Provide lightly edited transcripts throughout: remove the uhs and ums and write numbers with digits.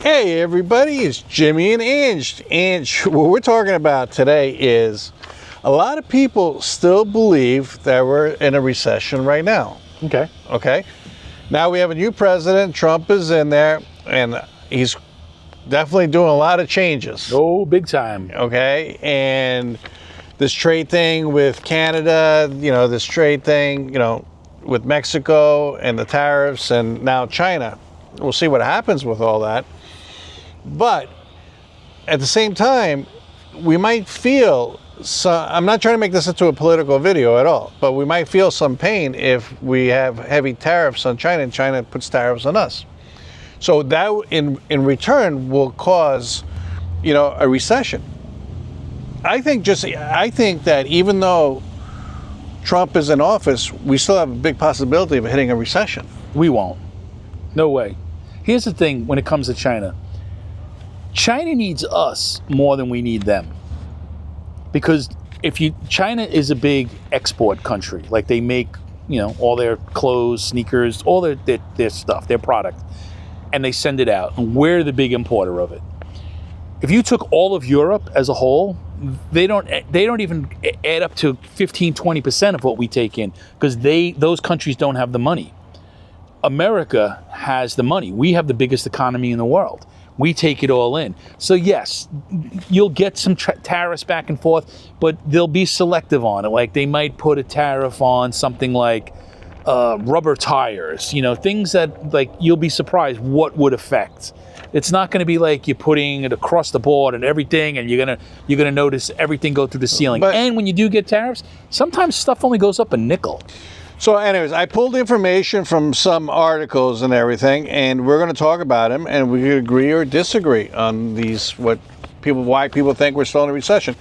Hey everybody, it's Jimmy and Ange. Ange, what we're talking about today is a lot of people still believe that we're in a recession right now. Okay. Now we have a new president. Trump is in there, and he's definitely doing a lot of changes. Oh, big time. Okay, and this trade thing with Canada, this trade thing, with Mexico and the tariffs, and now China. We'll see what happens with all that. But at the same time, we might feel I'm not trying to make this into a political video at all, but we might feel some pain if we have heavy tariffs on China and China puts tariffs on us. So that in return will cause, a recession. I think that even though Trump is in office, we still have a big possibility of hitting a recession. We won't. No way. Here's the thing when it comes to China. China needs us more than we need them. Because China is a big export country. Like they make, all their clothes, sneakers, all their stuff, their product, and they send it out. And we're the big importer of it. If you took all of Europe as a whole, they don't even add up to 15-20% of what we take in, because those countries don't have the money. America has the money. We have the biggest economy in the world. We take it all in. So yes, you'll get some tariffs back and forth, but they'll be selective on it. Like they might put a tariff on something like rubber tires, things that like you'll be surprised what would affect. It's not going to be like you're putting it across the board and everything, and you're gonna notice everything go through the ceiling. And when you do get tariffs, sometimes stuff only goes up a nickel. So anyways, I pulled information from some articles and everything, and we're going to talk about them, and we could agree or disagree on why people think we're still in a recession.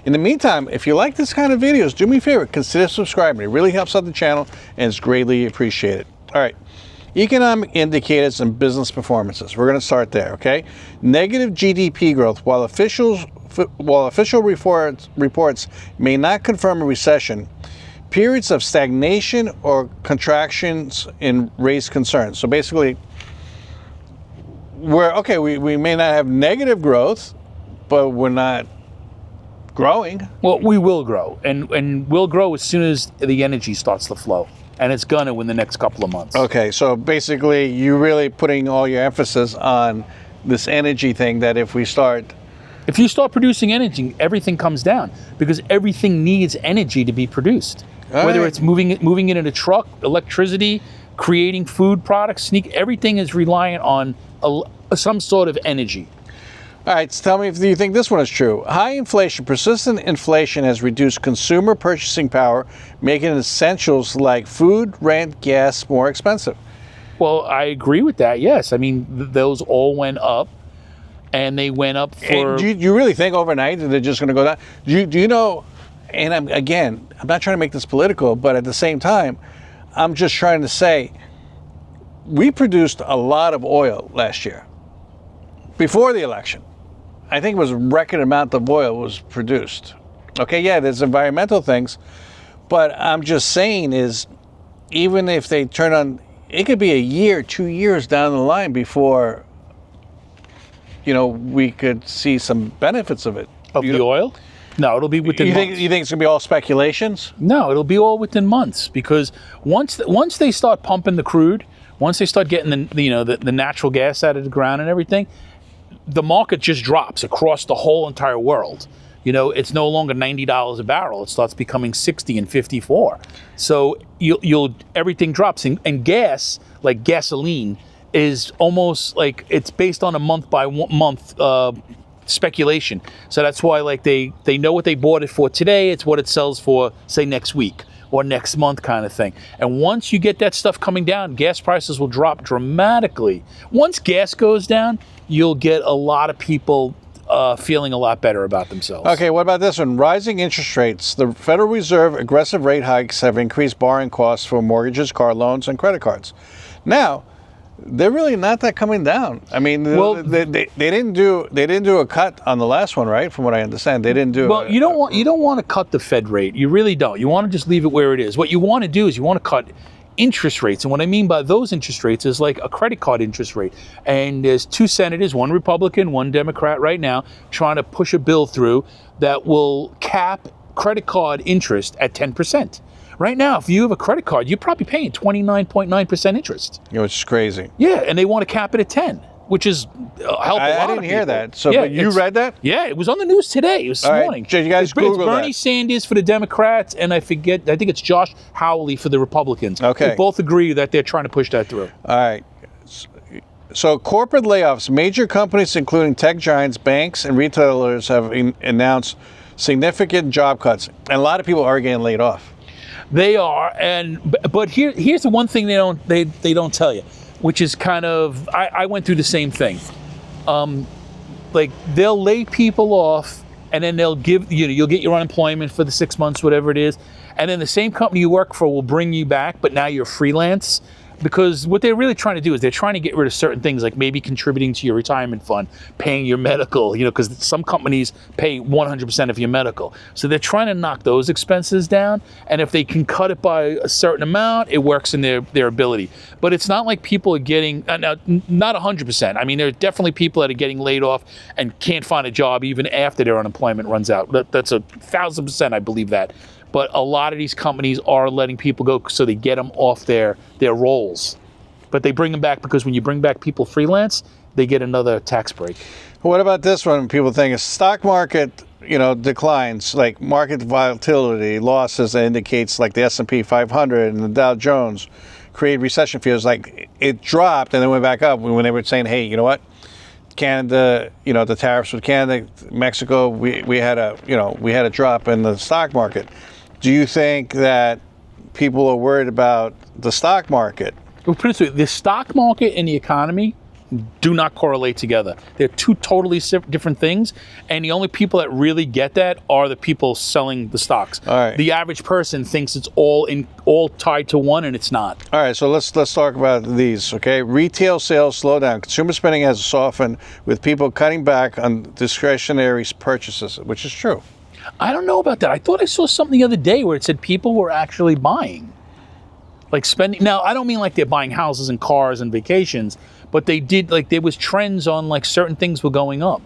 In the meantime, if you like this kind of videos, do me a favor, consider subscribing. It really helps out the channel, and it's greatly appreciated. All right, economic indicators and business performances. We're going to start there, okay? Negative GDP growth, while official reports may not confirm a recession, periods of stagnation or contractions raise concerns. So basically, we may not have negative growth, but we're not growing. Well, we will grow, and we'll grow as soon as the energy starts to flow, and it's gonna in the next couple of months. Okay, so basically, you're really putting all your emphasis on this energy thing, that if you start producing energy, everything comes down, because everything needs energy to be produced. Whether it's moving it in a truck, electricity, creating food products, everything is reliant on some sort of energy. All right, so tell me if you think this one is true. High inflation, persistent inflation has reduced consumer purchasing power, making essentials like food, rent, gas more expensive. Well, I agree with that, yes. I mean, those all went up, and they went up for... Do you really think overnight that they're just going to go down? Do you know... And I'm not trying to make this political, but at the same time, I'm just trying to say, we produced a lot of oil last year, before the election. I think it was a record amount of oil was produced. Okay, yeah, there's environmental things, but I'm just saying is, even if they turn on, it could be a year, 2 years down the line before, we could see some benefits of it. Of the oil? No, it'll be within months. You think it's going to be all speculations? No, it'll be all within months, because once they start pumping the crude, once they start getting the natural gas out of the ground and everything, the market just drops across the whole entire world. It's no longer $90 a barrel. It starts becoming 60 and 54. So everything drops, and gas, like gasoline, is almost like it's based on a month by month speculation. So that's why they know what they bought it for today, it's what it sells for, say, next week or next month kind of thing. And once you get that stuff coming down, gas prices will drop dramatically. Once gas goes down, you'll get a lot of people feeling a lot better about themselves. Okay, what about this one? Rising interest rates. The Federal Reserve aggressive rate hikes have increased borrowing costs for mortgages, car loans, and credit cards. Now, they're really not that coming down. I mean, they didn't do a cut on the last one, right? From what I understand, they didn't do. Well, you don't want to cut the Fed rate. You really don't. You want to just leave it where it is. What you want to do is you want to cut interest rates. And what I mean by those interest rates is like a credit card interest rate. And there's two senators, one Republican, one Democrat right now, trying to push a bill through that will cap credit card interest at 10%. Right now, if you have a credit card, you're probably paying 29.9% interest. Which is crazy. Yeah, and they want to cap it at 10, which is help a lot I didn't of hear people. that. So, Yeah, but you read that? Yeah, it was on the news today. It was this All right, morning. you guys it's Google Bernie that. Sanders for the Democrats, and I think it's Josh Hawley for the Republicans. Okay. They both agree that they're trying to push that through. All right. So corporate layoffs. Major companies, including tech giants, banks, and retailers, have announced significant job cuts. And a lot of people are getting laid off. They are, but here's the one thing they don't tell you, which is kind of I went through the same thing. Like they'll lay people off, and then they'll you'll get your unemployment for the 6 months, whatever it is, and then the same company you work for will bring you back, but now you're freelance. Because what they're really trying to do is they're trying to get rid of certain things, like maybe contributing to your retirement fund, paying your medical, because some companies pay 100% of your medical. So they're trying to knock those expenses down. And if they can cut it by a certain amount, it works in their ability. But it's not like people are getting, now, not 100%. I mean, there are definitely people that are getting laid off and can't find a job even after their unemployment runs out. That's 1,000%, I believe that. But a lot of these companies are letting people go so they get them off their rolls. But they bring them back because when you bring back people freelance, they get another tax break. What about this one? People think a stock market, declines, like market volatility, losses that indicates like the S&P 500 and the Dow Jones create recession fears. Like it dropped and then went back up when they were saying, hey, you know what? Canada, the tariffs with Canada, Mexico, we had a drop in the stock market. Do you think that people are worried about the stock market? Well, put it this way, the stock market and the economy do not correlate together. They're two totally different things, and the only people that really get that are the people selling the stocks. All right. The average person thinks it's all tied to one, and it's not. All right, so let's talk about these, okay? Retail sales slow down. Consumer spending has softened with people cutting back on discretionary purchases, which is true. I don't know about that. I thought I saw something the other day where it said people were actually buying. Like spending. Now, I don't mean like they're buying houses and cars and vacations, but they did, like there was trends on like certain things were going up.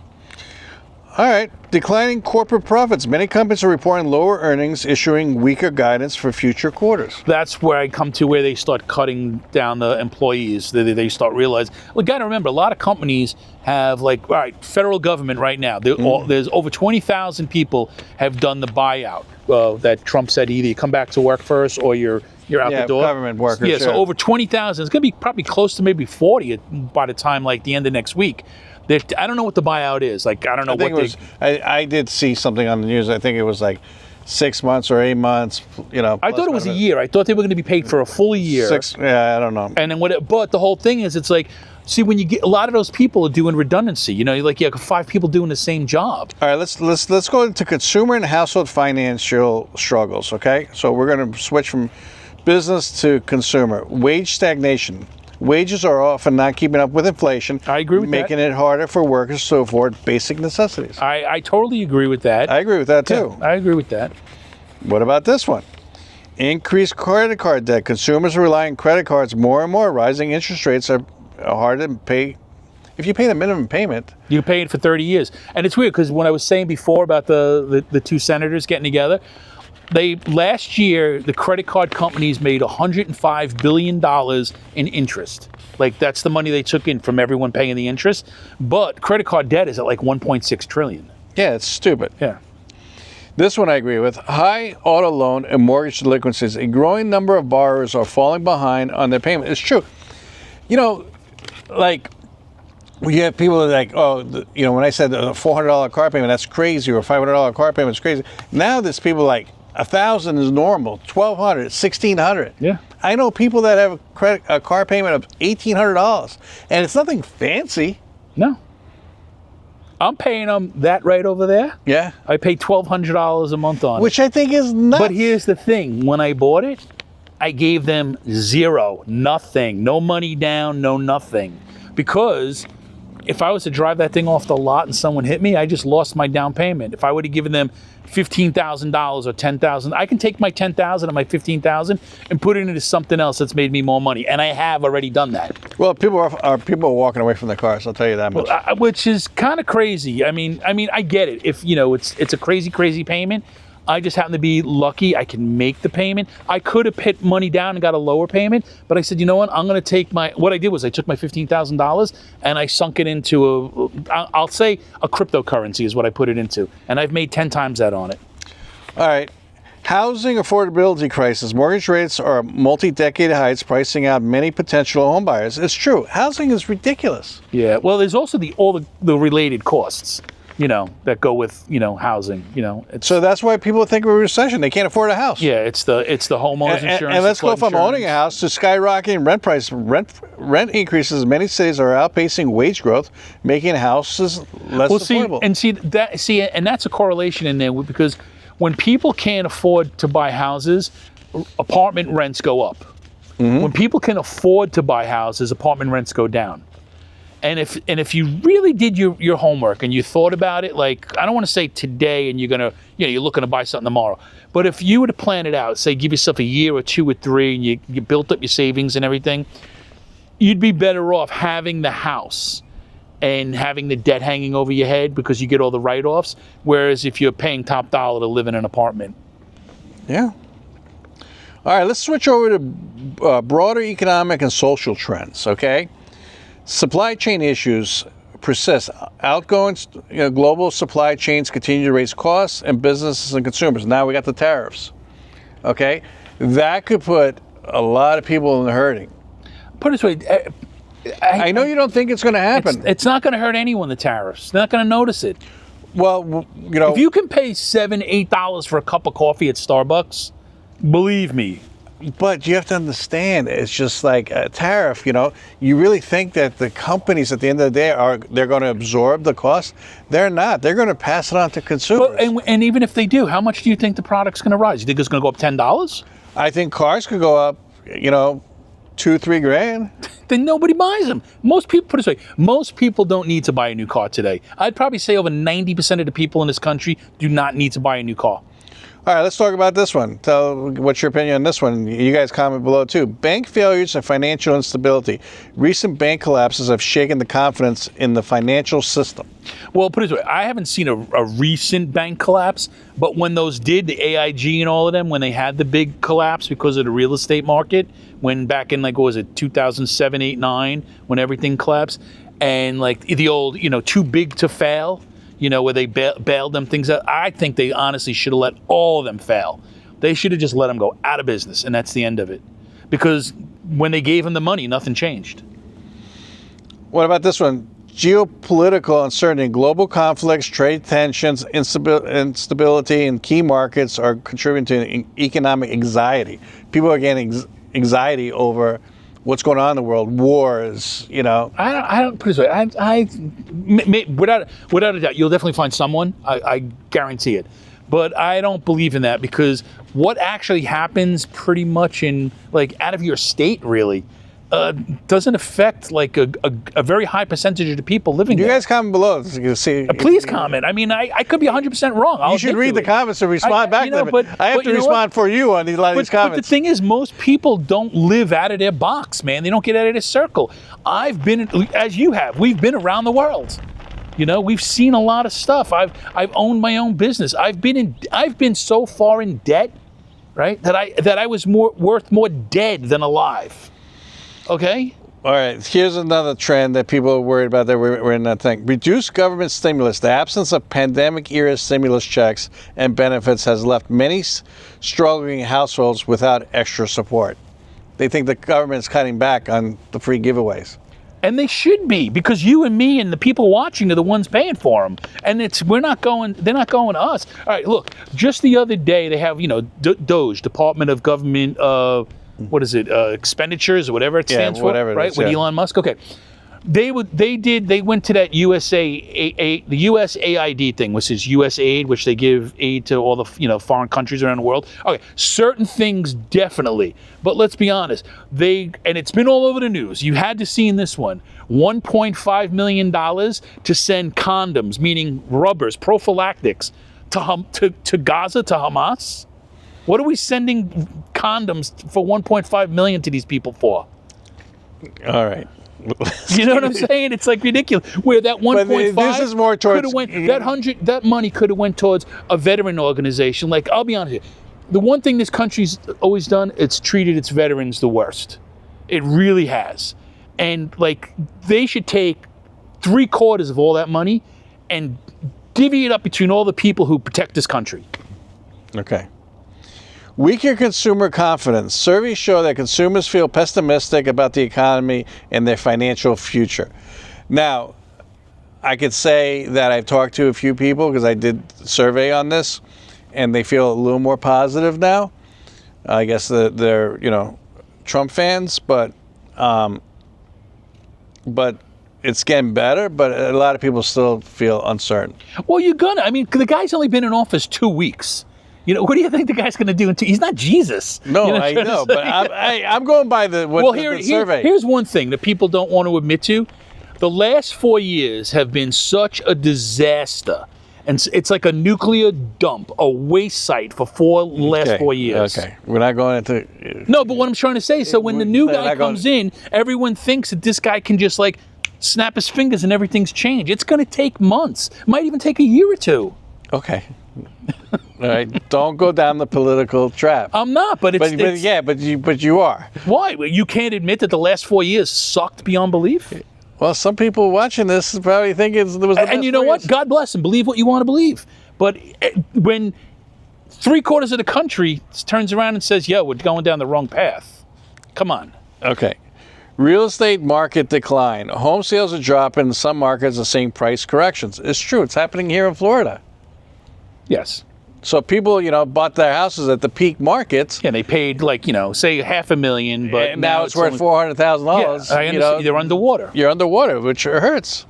All right, declining corporate profits. Many companies are reporting lower earnings, issuing weaker guidance for future quarters. That's where I come to where they start cutting down the employees. They start realizing. Well, you got to remember, a lot of companies have all right, federal government right now. There's over 20,000 people have done the buyout that Trump said either you come back to work first or you're out the door. Government workers. Yeah, so over 20,000. It's going to be probably close to maybe 40 by the time like the end of next week. I don't know what the buyout is. Like, I don't know I did see something on the news. I think it was like 6 months or 8 months. I thought it was a year. I thought they were going to be paid for a full year. I don't know. And then but the whole thing is, it's like, see, when you get a lot of those people are doing redundancy. You have 5 people doing the same job. All right, let's go into consumer and household financial struggles. Okay, so we're going to switch from business to consumer. Wage stagnation. Wages are often not keeping up with inflation. I agree with making it harder for workers to afford basic necessities. I totally agree with that. I agree with that too. Yeah, I agree with that. What about this one? Increased credit card debt. Consumers rely on credit cards more and more. Rising interest rates are hard to pay. If you pay the minimum payment, you pay it for 30 years. And it's weird because when I was saying before about the two senators getting together, last year the credit card companies made $105 billion in interest. Like that's the money they took in from everyone paying the interest. But credit card debt is at like 1.6 trillion. Yeah, it's stupid. Yeah. This one I agree with. High auto loan and mortgage delinquencies. A growing number of borrowers are falling behind on their payment. It's true. Like we have people that are like, when I said a $400 car payment, that's crazy, or a $500 car payment is crazy. Now there's people like $1,000 is normal, $1,200, $1,600. Yeah. I know people that have a car payment of $1,800, and it's nothing fancy. No. I'm paying them that right over there. Yeah. I pay $1,200 a month on it. Which I think is nuts. But here's the thing. When I bought it, I gave them zero, nothing, no money down, no nothing. Because if I was to drive that thing off the lot and someone hit me, I just lost my down payment. If I would have given them $15,000 or $10,000, I can take my $10,000 and my $15,000 and put it into something else that's made me more money, and I have already done that. Well, people are walking away from their cars. I'll tell you that much. Which is kind of crazy. I mean, I get it. If it's a crazy payment. I just happen to be lucky. I can make the payment. I could have put money down and got a lower payment, but I said, you know what? I'm going to take what I did was I took my $15,000 and I sunk it into I'll say a cryptocurrency is what I put it into. And I've made 10 times that on it. All right. Housing affordability crisis. Mortgage rates are multi-decade heights, pricing out many potential home buyers. It's true. Housing is ridiculous. Yeah. Well, there's also all the related costs, that go with, housing, So that's why people think of a recession. They can't afford a house. Yeah, it's the homeowners insurance. And let's go from owning a house to skyrocketing rent price. Rent increases in many cities are outpacing wage growth, making houses less affordable. And that's a correlation in there because when people can't afford to buy houses, apartment rents go up. Mm-hmm. When people can afford to buy houses, apartment rents go down. And if you really did your homework and you thought about it, like, I don't want to say today and you're looking to buy something tomorrow, but if you were to plan it out, say give yourself a year or 2 or 3 and you built up your savings and everything, you'd be better off having the house and having the debt hanging over your head because you get all the write-offs, whereas if you're paying top dollar to live in an apartment. Yeah. All right, let's switch over to broader economic and social trends, okay? Supply chain issues persist. Outgoing global supply chains continue to raise costs and businesses and consumers. Now we got the tariffs. Okay? That could put a lot of people in the hurting. Put it this way. I know you don't think it's going to happen. It's not going to hurt anyone, the tariffs. They're not going to notice it. Well, if you can pay $7, $8 for a cup of coffee at Starbucks, believe me. But you have to understand, it's just like a tariff, You really think that the companies at the end of the day they're going to absorb the cost? They're not. They're going to pass it on to consumers. And even if they do, how much do you think the product's going to rise? You think it's going to go up $10? I think cars could go up, $2-3 grand. Then nobody buys them. Most people, put it this way, most people don't need to buy a new car today. I'd probably say over 90% of the people in this country do not need to buy a new car. All right, let's talk about this one. Tell what's your opinion on this one. You guys comment below too. Bank failures and financial instability. Recent bank collapses have shaken the confidence in the financial system. Well, put it this way, I haven't seen a recent bank collapse, but when those did, the AIG and all of them, when they had the big collapse because of the real estate market, when back in 2007, 8, 9, when everything collapsed, and the old, too big to fail, where they bailed them things out. I think they honestly should have let all of them fail. They should have just let them go out of business, and that's the end of it. Because when they gave them the money, nothing changed. What about this one? Geopolitical uncertainty, global conflicts, trade tensions, instability in key markets are contributing to economic anxiety. People are getting anxiety over what's going on in the world, wars, I don't put it this way. Without a doubt, you'll definitely find someone. I guarantee it. But I don't believe in that because what actually happens pretty much in out of your state really doesn't affect a very high percentage of the people living there. You guys comment below. So you can see. Please comment. I mean, I could be 100% wrong. You should read the comments and respond back to them. But I have to respond for you on a lot of these comments. But the thing is, most people don't live out of their box, man. They don't get out of their circle. I've been, as you have, we've been around the world. We've seen a lot of stuff. I've owned my own business. I've been so far in debt, right, that I was worth more dead than alive. Okay? All right. Here's another trend that people are worried about that we're in that thing. Reduced government stimulus. The absence of pandemic-era stimulus checks and benefits has left many struggling households without extra support. They think the government's cutting back on the free giveaways. And they should be, because you and me and the people watching are the ones paying for them. And they're not going to us. All right, look, just the other day they have, DOGE, Department of Government, what is it, expenditures or whatever it stands for, right? With Elon Musk. Okay. They went to that the USAID thing, which is US aid, which they give aid to all the foreign countries around the world. Okay, certain things definitely, but let's be honest, and it's been all over the news. You had to see in this one, $1.5 million to send condoms, meaning rubbers, prophylactics, to Gaza, to Hamas. What are we sending condoms for 1.5 million to these people for? All right. You know what I'm saying? It's like ridiculous. Where that 1.5 this is more towards that money could have went towards a veteran organization. Like, I'll be honest with you, the one thing this country's always done, it's treated its veterans the worst. It really has. And like, they should take 3/4 of all that money and divvy it up between all the people who protect this country. Okay. Weaker consumer confidence. Surveys show that consumers feel pessimistic about the economy and their financial future. Now, I could say that I've talked to a few people because I did a survey on this, and they feel a little more positive now. I guess they're Trump fans, but it's getting better. But a lot of people still feel uncertain. Well, the guy's only been in office 2 weeks. What do you think the guy's going to do? He's not Jesus. No, I know, but I'm going by the survey. Here's one thing that people don't want to admit to. The last 4 years have been such a disaster. And it's like a nuclear dump, a waste site for last 4 years. Okay, we're not going into... No, but what I'm trying to say, so when the new guy comes in, everyone thinks that this guy can just like snap his fingers and everything's changed. It's going to take months. It might even take a year or two. Okay. All right. Don't go down the political trap. I'm not, but but you are. Why? You can't admit that the last 4 years sucked beyond belief? Well, some people watching this probably think there was. And you know what? God bless them. Believe what you want to believe. But when 3/4 of the country turns around and says, "Yeah, we're going down the wrong path," come on. Okay. Real estate market decline. Home sales are dropping. Some markets are seeing price corrections. It's true. It's happening here in Florida. Yes. So people, bought their houses at the peak markets. Yeah, they paid say $500,000, but and now it's worth $400,000. Yeah, I understand. They're underwater. You're underwater, which hurts.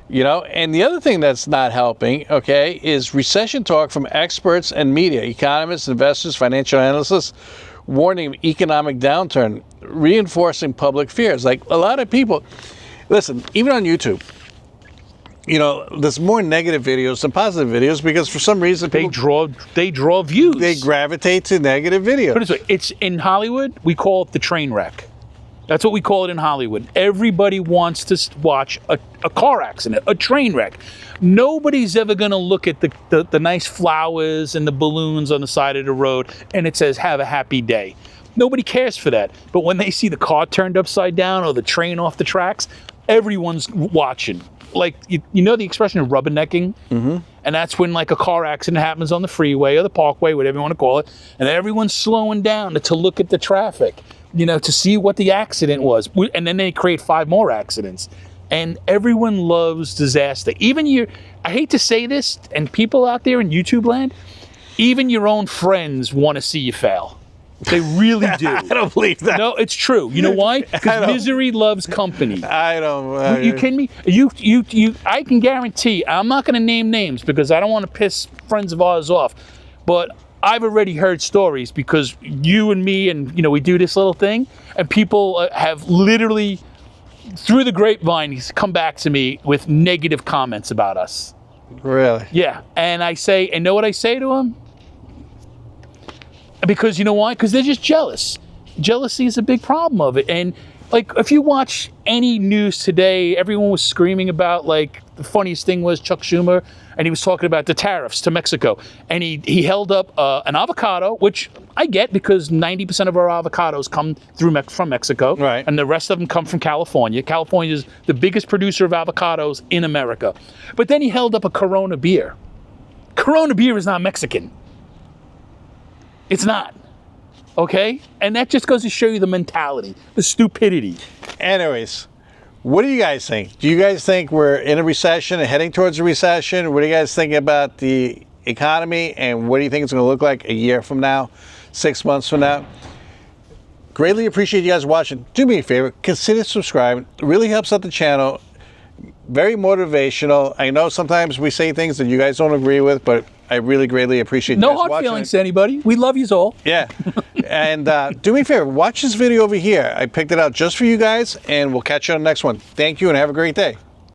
And the other thing that's not helping, okay, is recession talk from experts and media, economists, investors, financial analysts, warning of economic downturn, reinforcing public fears. Like a lot of people, listen, even on YouTube, there's more negative videos than positive videos because for some reason they draw views. They gravitate to negative videos. Put it this way, it's in Hollywood, we call it the train wreck. That's what we call it in Hollywood. Everybody wants to watch a car accident, a train wreck. Nobody's ever going to look at the nice flowers and the balloons on the side of the road and it says, "Have a happy day." Nobody cares for that. But when they see the car turned upside down or the train off the tracks, everyone's watching. Like, the expression of rubbernecking? Mm-hmm. And that's when, like, a car accident happens on the freeway or the parkway, whatever you want to call it, and everyone's slowing down to look at the traffic, to see what the accident was. And then they create 5 more accidents. And everyone loves disaster. I hate to say this, and people out there in YouTube land, even your own friends want to see you fail. They really do. I don't believe that. No, it's true. You know why? Because misery loves company. I don't. You kidding me? I can guarantee. I'm not going to name names because I don't want to piss friends of ours off. But I've already heard stories because you and me and we do this little thing, and people have literally through the grapevine come back to me with negative comments about us. Really? Yeah. And know what I say to them? Because you know why? Because they're just jealous. Jealousy is a big problem of it. And like, if you watch any news today, everyone was screaming about, like, the funniest thing was Chuck Schumer, and he was talking about the tariffs to Mexico. And he held up an avocado, which I get because 90% of our avocados come from Mexico. Right. And the rest of them come from California. California is the biggest producer of avocados in America. But then he held up a Corona beer. Corona beer is not Mexican. It's not. Okay? And that just goes to show you the mentality, the stupidity. Anyways, what do you guys think? Do you guys think we're in a recession and heading towards a recession? What do you guys think about the economy? And what do you think it's going to look like a year from now, 6 months from now? Greatly appreciate you guys watching. Do me a favor, consider subscribing. It really helps out the channel. Very motivational. I know sometimes we say things that you guys don't agree with, but I really greatly appreciate you No guys hard watching. feelings to anybody. We love you all. Yeah. And do me a favor, watch this video over here. I picked it out just for you guys, and we'll catch you on the next one. Thank you, and have a great day.